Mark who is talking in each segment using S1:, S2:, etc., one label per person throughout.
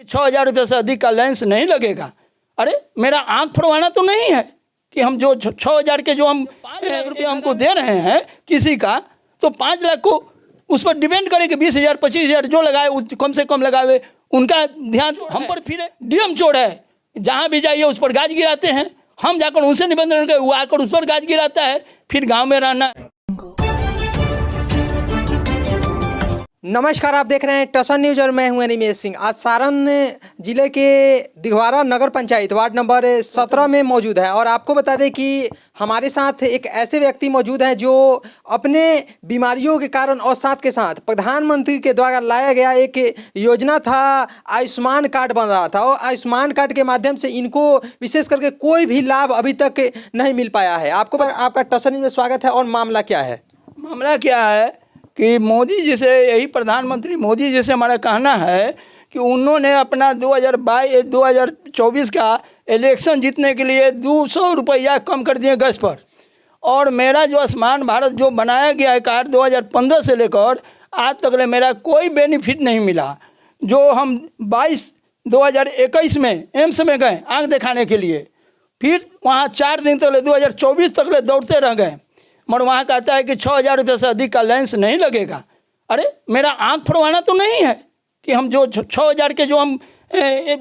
S1: 6,000 रुपये से अधिक का लेंस नहीं लगेगा। अरे मेरा आँख फोड़वाना तो नहीं है कि हम जो 6,000 के जो हम 5 लाख रुपये हमको दे रहे हैं किसी का, तो 5 लाख को उस पर डिपेंड करे कि 20,000 25,000 जो लगाए कम से कम लगावे, उनका ध्यान हम पर फिरे। डीएम चोर है, जहाँ भी जाइए उस पर गाज गिराते हैं। हम जाकर उनसे निबंधन कर वो आकर उस पर गाज गिराता है, फिर गाँव में रहना।
S2: नमस्कार, आप देख रहे हैं टसन न्यूज और मैं हूं अनिमेश सिंह। आज सारण जिले के दिघवारा नगर पंचायत वार्ड नंबर 17 में मौजूद है और आपको बता दें कि हमारे साथ एक ऐसे व्यक्ति मौजूद हैं जो अपने बीमारियों के कारण और साथ के साथ प्रधानमंत्री के द्वारा लाया गया एक योजना था, आयुष्मान कार्ड बन रहा था और आयुष्मान कार्ड के माध्यम से इनको विशेष करके कोई भी लाभ अभी तक नहीं मिल पाया है। आपका टसन न्यूज में स्वागत है। और मामला क्या है?
S1: मामला क्या है कि मोदी जी से, यही प्रधानमंत्री मोदी जी से हमारा कहना है कि उन्होंने अपना 2024 का इलेक्शन जीतने के लिए 200 रुपया कम कर दिए गैस पर। और मेरा जो आयुष्मान भारत जो बनाया गया है कार्ड 2015 से लेकर आज तक मेरा कोई बेनिफिट नहीं मिला। जो हम 2021 में एम्स में गए आँख दिखाने के लिए, फिर वहाँ 4 दिन तक 2024 तक दौड़ते रह गए, मगर वहाँ कहता है कि 6,000 रुपये से अधिक का लेंस नहीं लगेगा। अरे मेरा आँख फोड़वाना तो नहीं है कि हम जो 6,000 के जो हम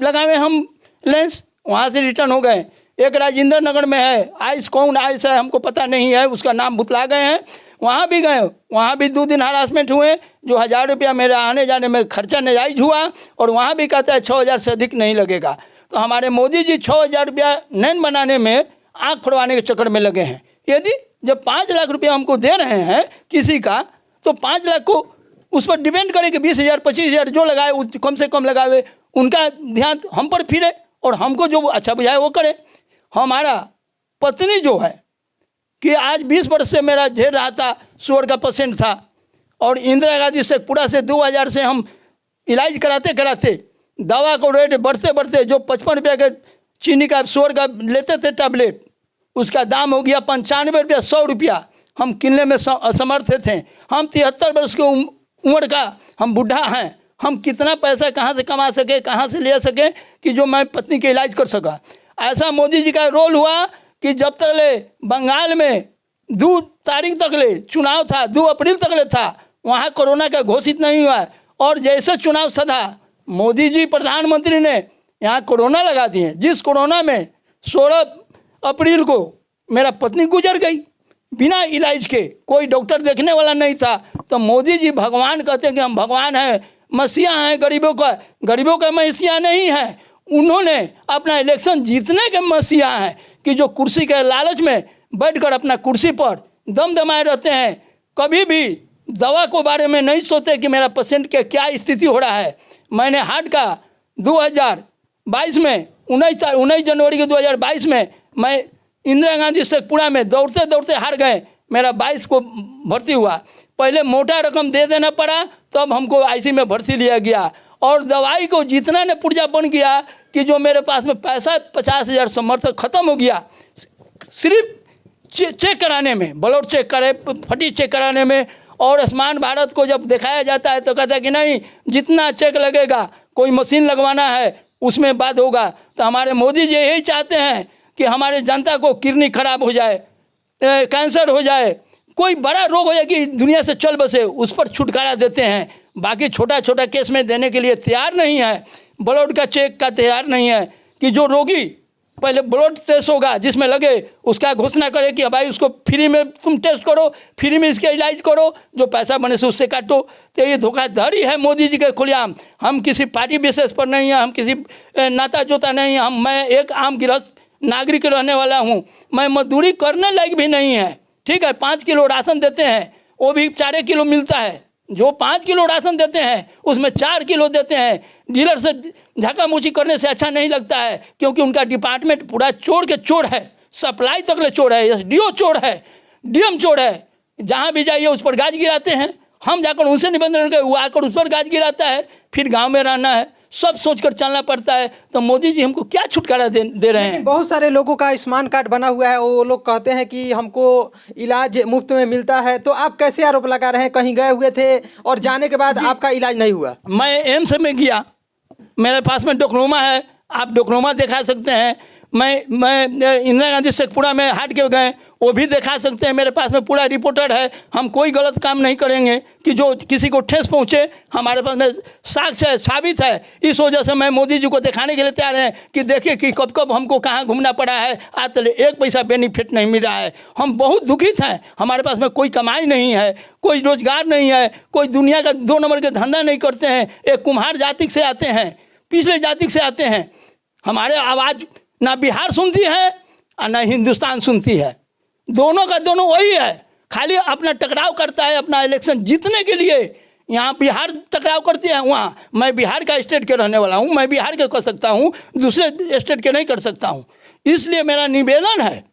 S1: लगावे हम लेंस, वहाँ से रिटर्न हो गए। एक राजेंद्र नगर में है, आइस कौन आइस है हमको पता नहीं है, उसका नाम भुतला गए हैं। वहाँ भी गए, वहाँ भी 2 दिन हरासमेंट हुए, जो 1,000 रुपया मेरा आने जाने में खर्चा नाजायज हुआ, और वहाँ भी कहता है 6,000 से अधिक नहीं लगेगा। तो हमारे मोदी जी 6,000 रुपया नैन बनाने में आँख फोड़वाने के चक्कर में लगे हैं। यदि जब 5 लाख रुपया हमको दे रहे हैं किसी का, तो 5 लाख को उस पर डिपेंड करे कि 20,000 25,000 जो लगाए कम से कम लगावे, उनका ध्यान हम पर फिरे और हमको जो अच्छा बुझाए वो करे। हमारा पत्नी जो है कि आज 20 वर्ष से मेरा झेल रहा था, शुगर का पेशेंट था, और इंदिरा गांधी से पूरा से 2000 से हम इलाज कराते दवा को रेट बढ़ते जो 55 रुपये के चीनी का शुगर का लेते थे टैबलेट, उसका दाम हो गया 95 रुपया 100 रुपया। हम किनने में असमर्थ थे। हम 73 वर्ष की उम्र का हम बूढ़ा हैं, हम कितना पैसा कहाँ से कमा सके, कहाँ से ले सके कि जो मैं पत्नी के इलाज कर सका। ऐसा मोदी जी का रोल हुआ कि जब तक बंगाल में 2 तारीख तक चुनाव था, 2 अप्रैल तक था, वहाँ कोरोना का घोषित नहीं हुआ, और जैसे चुनाव सधा मोदी जी प्रधानमंत्री ने यहाँ कोरोना लगा दिए। जिस कोरोना में 16 अप्रैल को मेरा पत्नी गुजर गई बिना इलाज के, कोई डॉक्टर देखने वाला नहीं था। तो मोदी जी भगवान कहते हैं कि हम भगवान हैं, मसीहा हैं, गरीबों का मसीहा नहीं है। उन्होंने अपना इलेक्शन जीतने के मसीहा हैं कि जो कुर्सी के लालच में बैठकर अपना कुर्सी पर दमदमाए रहते हैं, कभी भी दवा को बारे में नहीं सोचते कि मेरा पेशेंट के क्या स्थिति हो रहा है। मैंने हार्ट का 2022 में 19 जनवरी के 2022 में मैं इंदिरा गांधी शेखपुरा में दौड़ते हार गए। मेरा 22 को भर्ती हुआ, पहले मोटा रकम दे देना पड़ा, तब हमको आईसी में भर्ती लिया गया, और दवाई को जितना ने पुर्जा बन गया कि जो मेरे पास में पैसा 50,000 समर्थ ख़त्म हो गया। सिर्फ चेक कराने में, ब्लड चेक करे, फटी चेक कराने में। और आयुष्मान भारत को जब दिखाया जाता है तो कहता है कि नहीं, जितना चेक लगेगा, कोई मशीन लगवाना है उसमें बात होगा। तो हमारे मोदी जी यही चाहते हैं कि हमारे जनता को किडनी खराब हो जाए, कैंसर हो जाए, कोई बड़ा रोग हो जाए कि दुनिया से चल बसे, उस पर छुटकारा देते हैं। बाकी छोटा केस में देने के लिए तैयार नहीं है। ब्लड का चेक का तैयार नहीं है कि जो रोगी पहले ब्लड टेस्ट होगा जिसमें लगे, उसका घोषणा करे कि भाई उसको फ्री में तुम टेस्ट करो, फ्री में इसका इलाज करो, जो पैसा बने से उससे काटो। तो ये धोखाधड़ी है मोदी जी के खुलेआम। हम किसी पार्टी विशेष पर नहीं हैं, हम किसी नाता जोता नहीं हैं। मैं एक आम गृहस्थ नागरिक रहने वाला हूँ। मैं मजदूरी करने लायक भी नहीं है, ठीक है। 5 किलो राशन देते हैं, वो भी 4 किलो मिलता है। जो 5 किलो राशन देते हैं उसमें 4 किलो देते हैं। डीलर से झाका-मुची करने से अच्छा नहीं लगता है, क्योंकि उनका डिपार्टमेंट पूरा चोर के चोर है, सप्लाई तक ले चोर है, एसडीओ चोर है, डीएम चोर है। जहाँ भी जाइए उस पर गाज गिराते हैं। हम जाकर उनसे निबंधन कर वो आकर उस पर गाज गिराता है, फिर गाँव में रहना है, सब सोचकर चलना पड़ता है। तो मोदी जी हमको क्या छुटकारा दे रहे हैं?
S2: बहुत सारे लोगों का आयुष्मान कार्ड बना हुआ है, वो लोग कहते हैं कि हमको इलाज मुफ्त में मिलता है। तो आप कैसे आरोप लगा रहे हैं? कहीं गए हुए थे और जाने के बाद आपका इलाज नहीं हुआ?
S1: मैं एम्स में गया, मेरे पास में डिप्लोमा है, आप डिप्लोमा दिखा सकते हैं। मैं इंदिरा गांधी शेखपुरा में हाट के गए, वो भी दिखा सकते हैं। मेरे पास में पूरा रिपोर्टर है। हम कोई गलत काम नहीं करेंगे कि जो किसी को ठेस पहुँचे। हमारे पास में साक्ष्य है, साबित है। इस वजह से मैं मोदी जी को दिखाने के लिए तैयार है कि देखिए कि कब कब हमको कहाँ घूमना पड़ा है, आज तक एक पैसा बेनिफिट नहीं मिल रहा है। हम बहुत दुखित हैं। हमारे पास में कोई कमाई नहीं है, कोई रोजगार नहीं है, कोई दुनिया का 2 नंबर के धंधा नहीं करते हैं। एक कुम्हार जाति से आते हैं, पिछले जाति से आते हैं। हमारे आवाज़ ना बिहार सुनती है और ना हिंदुस्तान सुनती है। दोनों का दोनों वही है, खाली अपना टकराव करता है अपना इलेक्शन जीतने के लिए। यहाँ बिहार टकराव करती है, वहाँ मैं बिहार का स्टेट के रहने वाला हूँ, मैं बिहार के कर सकता हूँ, दूसरे स्टेट के नहीं कर सकता हूँ। इसलिए मेरा निवेदन है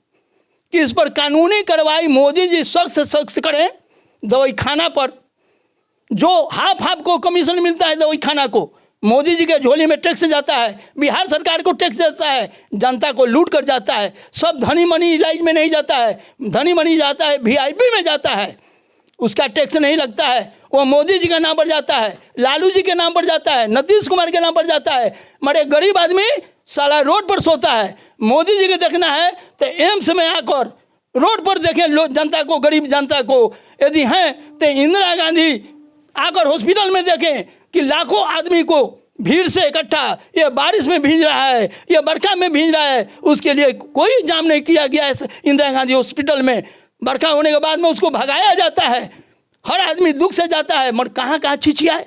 S1: कि इस पर कानूनी कार्रवाई मोदी जी सख्त से सख्त करें। दवाई खाना पर जो हाफ को कमीशन मिलता है, दवाई खाना को मोदी जी के झोली में टैक्स जाता है, बिहार सरकार को टैक्स देता है, जनता को लूट कर जाता है। सब धनी मनी इलाज में नहीं जाता है, धनी मनी जाता है VIP में जाता है, उसका टैक्स नहीं लगता है। वो मोदी जी के नाम पर जाता है, लालू जी के नाम पर जाता है, नीतीश कुमार के नाम पर जाता है। मरे गरीब आदमी साला रोड पर सोता है। मोदी जी के देखना है तो एम्स में आकर रोड पर देखें जनता को, गरीब जनता को। यदि हैं तो इंदिरा गांधी आकर हॉस्पिटल में देखें कि लाखों आदमी को भीड़ से इकट्ठा, ये बारिश में भींज रहा है, ये बरखा में भींज रहा है, उसके लिए कोई इंतजाम नहीं किया गया है इंदिरा गांधी हॉस्पिटल में। बरखा होने के बाद में उसको भगाया जाता है, हर आदमी दुख से जाता है। मगर कहाँ कहाँ छिछियाए।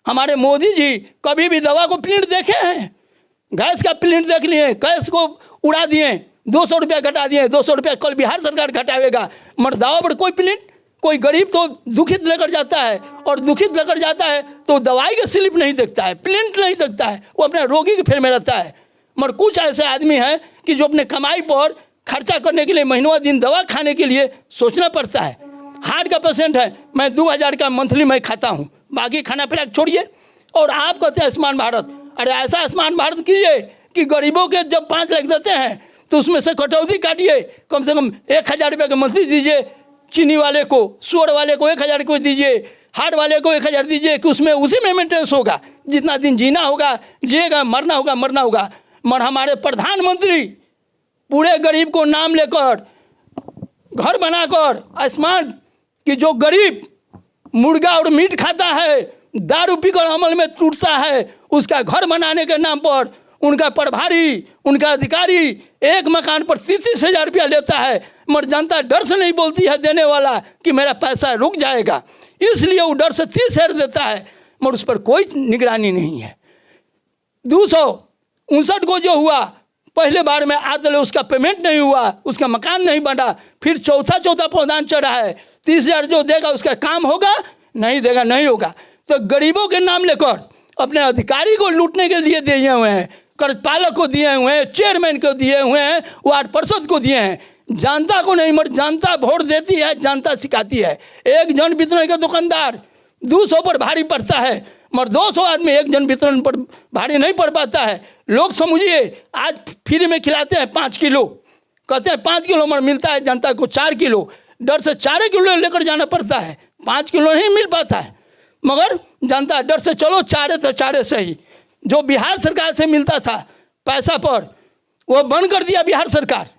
S1: हमारे मोदी जी कभी भी दवा को प्रिंट देखे हैं? गैस का प्रिंट देख लिए, गैस को उड़ा दिए, 200 रुपया घटा दिए, 200 रुपया कल बिहार सरकार घटावेगा। मगर दवा पर कोई प्रिंट, कोई गरीब तो दुखित लेकर जाता है, और दुखित लेकर जाता है तो दवाई का स्लिप नहीं देखता है, प्रिंट नहीं देखता है, वो अपने रोगी के फेर में रहता है। मगर कुछ ऐसे आदमी हैं कि जो अपने कमाई पर खर्चा करने के लिए महीनों दिन दवा खाने के लिए सोचना पड़ता है। हार्ट का पेशेंट है, मैं 2000 का मंथली मैं खाता हूँ, बाकी खाना पीना छोड़िए। और आप कहते हैं आयुष्मान भारत, अरे ऐसा आयुष्मान भारत कीजिए कि गरीबों के जब 5 लाख देते हैं तो उसमें से कटौती काटिए, कम से कम 1000 रुपये का मंथली दीजिए। चीनी वाले को, शुगर वाले को 1000 को दीजिए, हार्ट वाले को 1000 दीजिए, कि उसमें उसी में मेंटेनेंस होगा। जितना दिन जीना होगा जिएगा, मरना होगा मरना होगा। मगर हमारे प्रधानमंत्री पूरे गरीब को नाम लेकर घर बनाकर आयुष्मान, कि जो गरीब मुर्गा और मीट खाता है, दारू पीकर अमल में टूटता है, उसका घर बनाने के नाम पर उनका प्रभारी, उनका अधिकारी एक मकान पर 30-30 हज़ार रुपया लेता है। मगर जनता डर से नहीं बोलती है देने वाला कि मेरा पैसा रुक जाएगा, इसलिए वो डर से 30 हज़ार देता है, मगर उस पर कोई निगरानी नहीं है। 259 को जो हुआ पहले बार में आदल, उसका पेमेंट नहीं हुआ, उसका मकान नहीं बना, फिर चौथा प्रधान चढ़ा है। 30 हज़ार जो देगा उसका काम होगा, नहीं देगा नहीं होगा। तो गरीबों के नाम लेकर अपने अधिकारी को लूटने के लिए दिए हुए हैं, कार्यपालक को दिए हुए हैं, चेयरमैन को दिए हुए हैं, वार्ड पार्षद को दिए हैं। जनता को नहीं, मगर जनता वोट देती है, जनता सिखाती है। एक जन वितरण का दुकानदार 200 पर भारी पड़ता है, मगर 200 आदमी एक जन वितरण पर भारी नहीं पड़ पाता है। लोग समझिए, आज फ्री में खिलाते हैं 5 किलो, कहते हैं 5 किलो, मगर मिलता है जनता को 4 किलो। डर से 4 किलो लेकर जाना पड़ता है, 5 किलो नहीं मिल पाता है। मगर जनता डर से चलो 4 तो 4 से ही। जो बिहार सरकार से मिलता था पैसा पर, वो बंद कर दिया बिहार सरकार,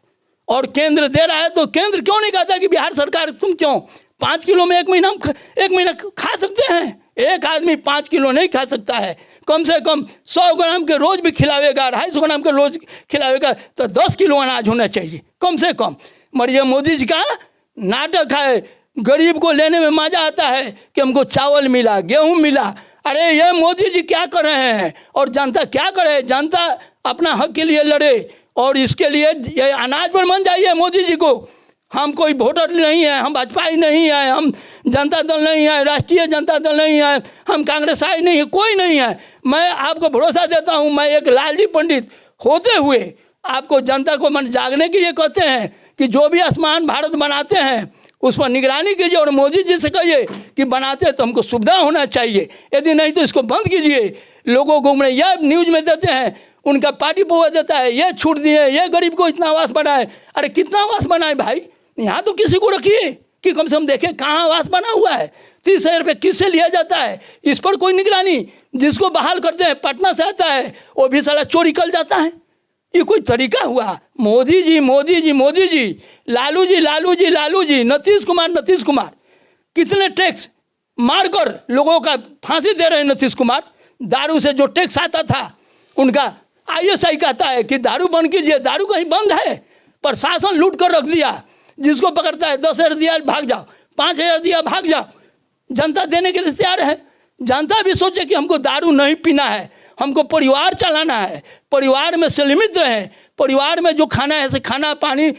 S1: और केंद्र दे रहा है। तो केंद्र क्यों नहीं कहता कि बिहार सरकार तुम क्यों 5 किलो में एक महीना खा सकते हैं? एक आदमी 5 किलो नहीं खा सकता है, कम से कम 100 ग्राम के रोज भी खिलावेगा, 250 ग्राम के रोज खिलावेगा, तो 10 किलो अनाज होना चाहिए कम से कम। मगर ये मोदी जी का नाटक है। गरीब को लेने में मजा आता है कि हमको चावल मिला, गेहूं मिला। अरे ये मोदी जी क्या कर रहे हैं और जनता क्या करे? जनता अपना हक के लिए लड़े, और इसके लिए ये अनाज पर मन जाइए मोदी जी को। हम कोई वोटर नहीं है, हम भाजपा नहीं है, हम जनता दल नहीं है, राष्ट्रीय जनता दल नहीं है, हम कांग्रेस आई नहीं है, कोई नहीं है। मैं आपको भरोसा देता हूँ, मैं एक लालजी पंडित होते हुए आपको जनता को मन जागने के लिए कहते हैं कि जो भी आयुष्मान भारत बनाते हैं उस पर निगरानी कीजिए, और मोदी जी से कहिए कि बनाते तो हमको सुविधा होना चाहिए, यदि नहीं तो इसको बंद कीजिए। लोगों को घूमने यह न्यूज़ में देते हैं, उनका पार्टी पोवा देता है, ये छूट दिए, ये गरीब को इतना आवास बनाए। अरे कितना आवास बनाए भाई? यहाँ तो किसी को रखिए, कि कम से कम देखें कहाँ आवास बना हुआ है, 30,000 रुपये किससे लिया जाता है, इस पर कोई निगरानी। जिसको बहाल करते हैं पटना से आता है वो भी साला चोरी कर जाता है। ये कोई तरीका हुआ? मोदी जी मोदी जी मोदी जी, लालू जी लालू जी लालू जी, नीतीश कुमार कितने टैक्स मारकर लोगों का फांसी दे रहे हैं। नीतीश कुमार दारू से जो टैक्स आता था उनका ISI कहता है कि दारू बंद कीजिए, दारू कहीं बंद है? प्रशासन लूट कर रख दिया। जिसको पकड़ता है 10,000 दिया भाग जाओ, 5,000 दिया भाग जाओ। जनता देने के लिए तैयार है। जनता भी सोचे कि हमको दारू नहीं पीना है, हमको परिवार चलाना है, परिवार में संलिमित रहें, परिवार में जो खाना है से खाना पानी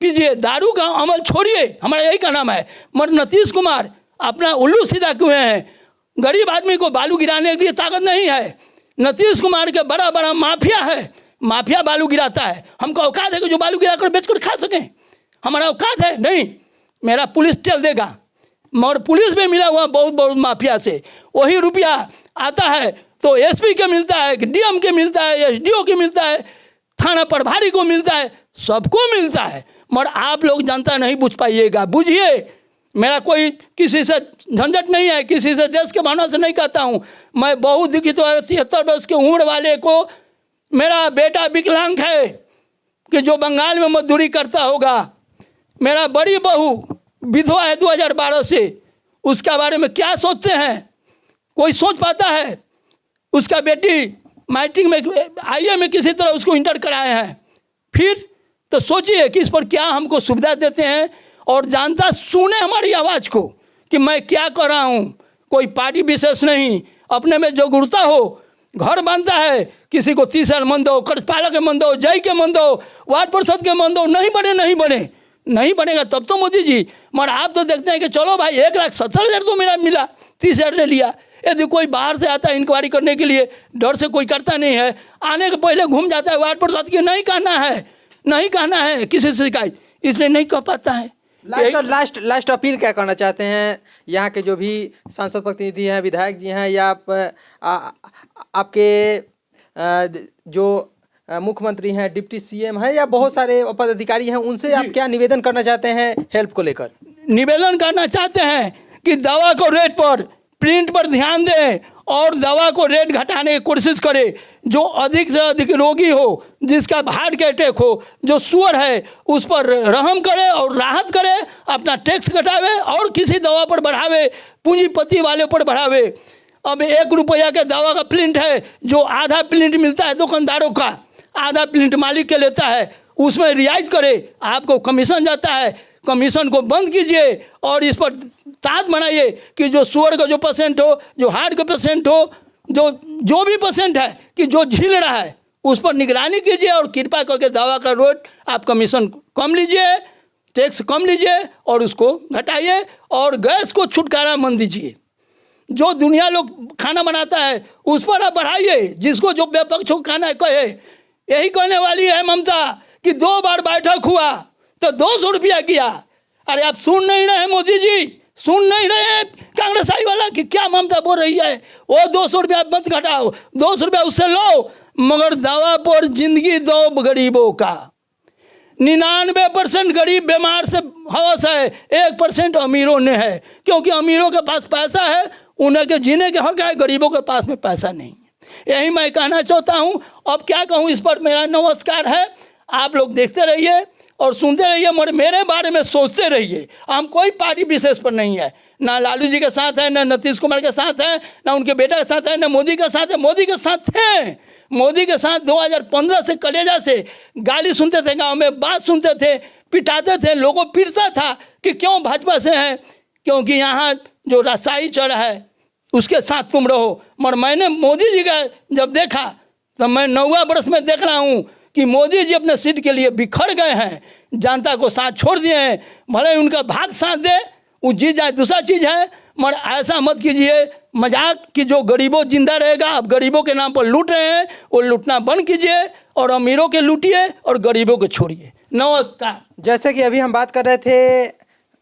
S1: पीजिए, दारू का अमल छोड़िए, हमारा यही का नाम है। मगर नीतीश कुमार अपना उल्लू सीधा कुएं हैं। गरीब आदमी को बालू गिराने के लिए ताकत नहीं है। नीतीश कुमार के बड़ा बड़ा माफिया है, माफिया बालू गिराता है। हमको औकात है कि जो बालू गिरा कर बेच कर खा सकें? हमारा औकात है नहीं। मेरा पुलिस टेल देगा, मगर पुलिस में मिला हुआ बहुत माफिया से वही रुपया आता है तो SP के मिलता है, DM के मिलता है, SDO के मिलता है, थाना प्रभारी को मिलता है, सबको मिलता है। मगर आप लोग जनता नहीं बुझ पाइएगा। बुझिए, मेरा कोई किसी से झंझट नहीं है, किसी से देश के भावना से नहीं कहता हूँ। मैं बहुत दुखित हूँ। 73 वर्ष की उम्र वाले को, मेरा बेटा विकलांग है कि जो बंगाल में मजदूरी करता होगा, मेरा बड़ी बहू विधवा है 2012 से, उसका बारे में क्या सोचते हैं? कोई सोच पाता है? उसका बेटी मैट्रिक में IE में किसी तरह उसको इंटर कराए हैं। फिर तो सोचिए कि इस पर क्या हमको सुविधा देते हैं और जनता सुने हमारी आवाज़ को कि मैं क्या कर रहा हूँ। कोई पार्टी विशेष नहीं, अपने में जो गुड़ता हो। घर बनता है, किसी को 30,000 मन दो, कार्यपालक के मन दो, जय के मन दो, वार्ड परिषद के मन दो, नहीं बनेगा तब तो मोदी जी। मगर आप तो देखते हैं कि चलो भाई 1,70,000 तो मेरा मिला, 30,000 ले लिया। यदि कोई बाहर से आता है इंक्वायरी करने के लिए, डर से कोई करता नहीं है, आने के पहले घूम जाता है वार्ड परिषद की, नहीं कहना है किसी से शिकायत, इसलिए नहीं कह पाता है।
S2: लास्ट अपील क्या करना चाहते हैं यहाँ के जो भी सांसद प्रतिनिधि हैं, विधायक जी हैं, या आपके जो मुख्यमंत्री हैं, डिप्टी CM हैं, या बहुत सारे पदाधिकारी हैं, उनसे आप क्या निवेदन करना चाहते हैं हेल्प को लेकर?
S1: निवेदन करना चाहते हैं कि दवा को रेट पर, प्रिंट पर ध्यान दें और दवा को रेट घटाने की कोशिश करें। जो अधिक से अधिक रोगी हो, जिसका हार्ट के अटैक हो, जो शुगर है, उस पर रहम करे और राहत करे, अपना टैक्स घटावे और किसी दवा पर बढ़ावे, पूंजीपति वाले पर बढ़ावे। अब 1 रुपया के दवा का प्रिंट है, जो आधा प्रिंट मिलता है दुकानदारों का, आधा प्रिंट मालिक के लेता है, उसमें रियायत करे, आपको कमीशन जाता है। कमीशन को बंद कीजिए और इस पर ताज बनाइए कि जो शुगर का जो पेशेंट हो, जो हार्ट का पेशेंट हो, जो भी पेशेंट है कि जो झील रहा है, उस पर निगरानी कीजिए और कृपा करके दवा का रेट आप कमीशन कम लीजिए, टैक्स कम लीजिए और उसको घटाइए। और गैस को छुटकारा मन दीजिए। जो दुनिया लोग खाना बनाता है उस पर आप बढ़ाइए। जिसको जो विपक्ष को खाना कहे, यही कहने वाली है ममता कि 2 बार बैठक हुआ तो 200 रुपया किया। अरे आप सुन नहीं रहे मोदी जी, सुन नहीं रहे कांग्रेस आई वाला कि क्या ममता बोल रही है? वो 200 रुपया मत घटाओ, 200 रुपया उससे लो, मगर दवा पर जिंदगी दो गरीबों का। 99% गरीब बीमार से हवस है, 1% अमीरों ने है, क्योंकि अमीरों के पास पैसा है, उन्हें के जीने के हक है, गरीबों के पास में पैसा नहीं है। यही मैं कहना चाहता हूँ। अब क्या कहूँ, इस पर मेरा नमस्कार है। आप लोग देखते रहिए और सुनते रहिए, मगर मेरे बारे में सोचते रहिए। हम कोई पार्टी विशेष पर नहीं है, ना लालू जी के साथ है, ना नीतीश कुमार के साथ है, ना उनके बेटा के साथ है, ना मोदी के साथ है। मोदी के साथ हैं, मोदी के साथ 2015 से कलेजा से गाली सुनते थे, गांव में बात सुनते थे, पिटाते थे, लोगों पीटता था कि क्यों भाजपा से हैं, क्योंकि यहाँ जो राजशाही चढ़ है उसके साथ तुम रहो। मगर मैंने मोदी जी का जब देखा तो मैं 9वां वर्ष में देख रहा हूँ कि मोदी जी अपने सीट के लिए बिखर गए हैं, जनता को साथ छोड़ दिए हैं। भले उनका भाग साथ दे, वो जीत जाए दूसरा चीज़ है, मगर ऐसा मत कीजिए मजाक कि जो गरीबों जिंदा रहेगा। आप गरीबों के नाम पर लूट रहे हैं, वो लूटना बंद कीजिए और अमीरों के लूटिए और गरीबों को छोड़िए। नमस्कार।
S2: जैसे कि अभी हम बात कर रहे थे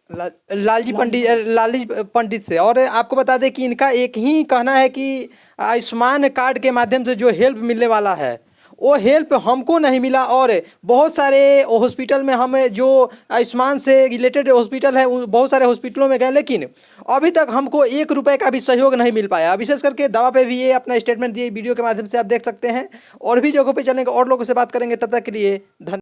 S2: लालजी पंडित से, और आपको बता दें कि इनका एक ही कहना है कि आयुष्मान कार्ड के माध्यम से जो हेल्प मिलने वाला है वो हेल्प हमको नहीं मिला। और बहुत सारे हॉस्पिटल में हम जो आयुष्मान से रिलेटेड हॉस्पिटल है बहुत सारे हॉस्पिटलों में गए, लेकिन अभी तक हमको 1 रुपये का भी सहयोग नहीं मिल पाया। विशेष करके दवा पे भी ये अपना स्टेटमेंट दिए, वीडियो के माध्यम से आप देख सकते हैं। और भी जगहों पे चलेंगे और लोगों से बात करेंगे, तब तक के लिए धन्यवाद।